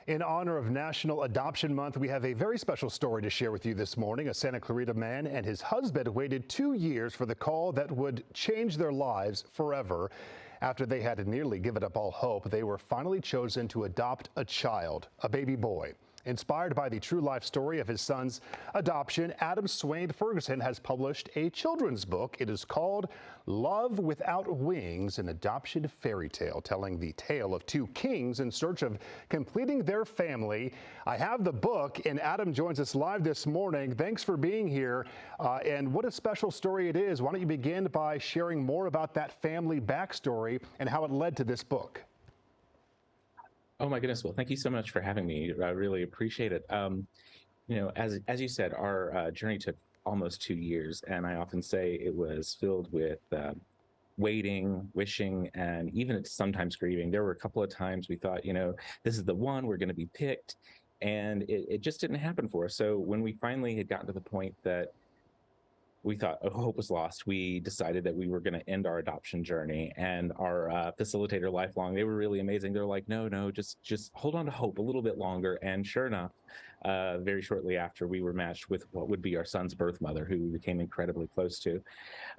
In honor of National Adoption Month, we have a very special story to share with you this morning. A Santa Clarita man and his husband waited 2 years for the call that would change their lives forever. After they had nearly given up all hope, they were finally chosen to adopt a child, a baby boy. Inspired by the true life story of his son's adoption, Swain Ferguson has published a children's book. It is called Love Without Wings, an adoption fairy tale, telling the tale of two kings in search of completing their family. I have the book, and Adam joins us live this morning. Thanks for being here. And what a special story it is. Why don't you begin by sharing more about that family backstory and how it led to this book? Oh my goodness. Well, thank you so much for having me. I really appreciate it. As you said, our journey took almost 2 years, and I often say it was filled with waiting, wishing, and even sometimes grieving. There were a couple of times we thought, this is the one, we're going to be picked, and it just didn't happen for us. So when we finally had gotten to the point that we thought hope was lost, we decided that we were going to end our adoption journey. And our facilitator, Lifelong, they were really amazing. They're like, no, just hold on to hope a little bit longer. And sure enough, very shortly after, we were matched with what would be our son's birth mother, who we became incredibly close to.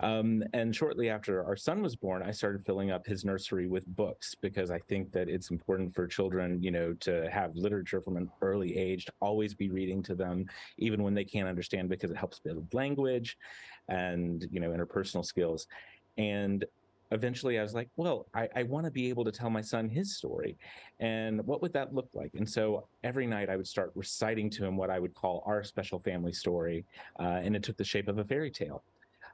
And shortly after our son was born, I started filling up his nursery with books, because I think that it's important for children, to have literature from an early age, to always be reading to them, even when they can't understand, because it helps build language and, interpersonal skills. And eventually I was like, well, I want to be able to tell my son his story. And what would that look like? And so every night I would start reciting to him what I would call our special family story. And it took the shape of a fairy tale.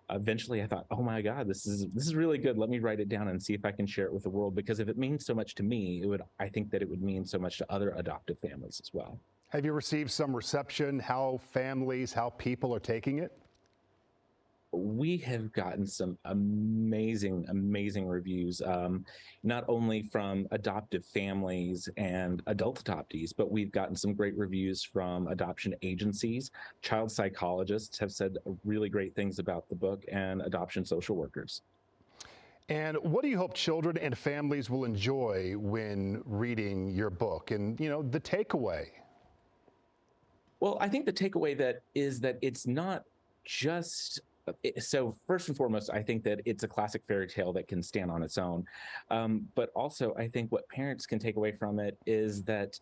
Eventually I thought, oh my God, this is really good. Let me write it down and see if I can share it with the world, because if it means so much to me, I think that it would mean so much to other adoptive families as well. Have you received some reception, how people are taking it? We have gotten some amazing reviews, not only from adoptive families and adult adoptees, but we've gotten some great reviews from adoption agencies. Child psychologists have said really great things about the book, and adoption social workers. And what do you hope children and families will enjoy when reading your book, and, the takeaway? Well, I think the takeaway is that it's not just... So first and foremost, I think that it's a classic fairy tale that can stand on its own. But also, I think what parents can take away from it is that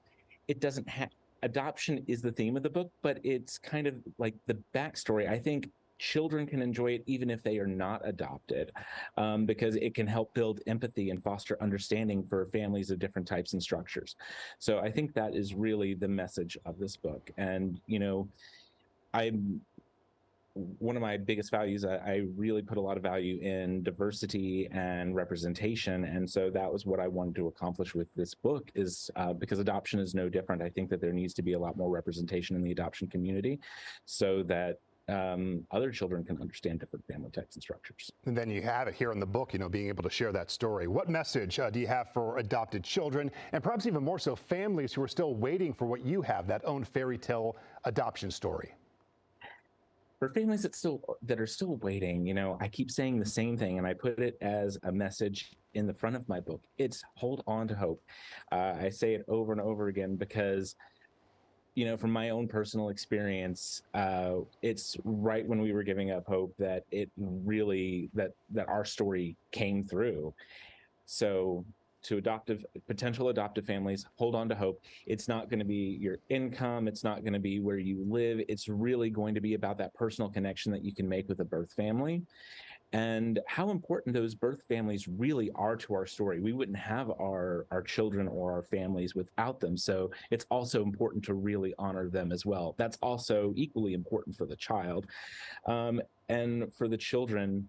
it doesn't have... Adoption is the theme of the book, but it's kind of like the backstory. I think children can enjoy it even if they are not adopted, because it can help build empathy and foster understanding for families of different types and structures. So I think that is really the message of this book. And, one of my biggest values, I really put a lot of value in diversity and representation. And so that was what I wanted to accomplish with this book, is because adoption is no different. I think that there needs to be a lot more representation in the adoption community, so that other children can understand different family types and structures. And then you have it here in the book, being able to share that story. What message do you have for adopted children, and perhaps even more so families who are still waiting for what you have, that own fairy tale adoption story? For families that are still waiting, I keep saying the same thing, and I put it as a message in the front of my book. It's hold on to hope. I say it over and over again because, from my own personal experience, it's right when we were giving up hope that it really, that our story came through. So to potential adoptive families, hold on to hope. It's not going to be your income. It's not going to be where you live. It's really going to be about that personal connection that you can make with a birth family, and how important those birth families really are to our story. We wouldn't have our children or our families without them. So it's also important to really honor them as well. That's also equally important for the child. And for the children,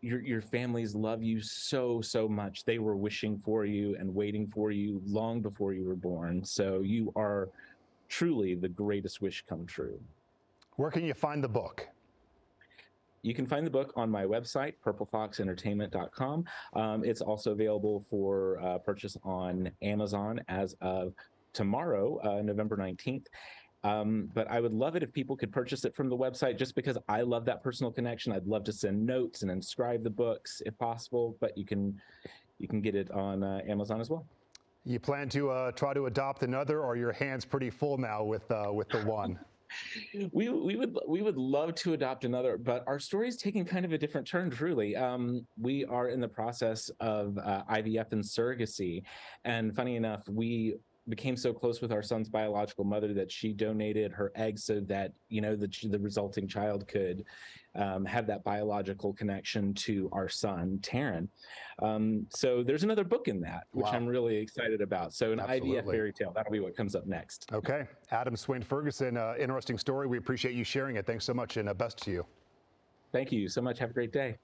your families love you so much. They were wishing for you and waiting for you long before you were born. So you are truly the greatest wish come true. Where can you find the book? You can find the book on my website, purplefoxentertainment.com. It's also available for purchase on Amazon as of tomorrow, November 19th. But I would love it if people could purchase it from the website, just because I love that personal connection. I'd love to send notes and inscribe the books if possible, but you can get it on Amazon as well. You plan to try to adopt another, or are your hands pretty full now with the one? We would love to adopt another, but our story is taking kind of a different turn. Truly, we are in the process of IVF and surrogacy, and funny enough, we became so close with our son's biological mother that she donated her eggs so that the resulting child could have that biological connection to our son Taryn. So there's another book in that, which Wow. I'm really excited about. So an IVF Absolutely. fairy tale, that'll be what comes up next. Okay. Adam, Swain Ferguson, interesting story. We appreciate you sharing it. Thanks so much, and best to you. Thank you so much. Have a great day.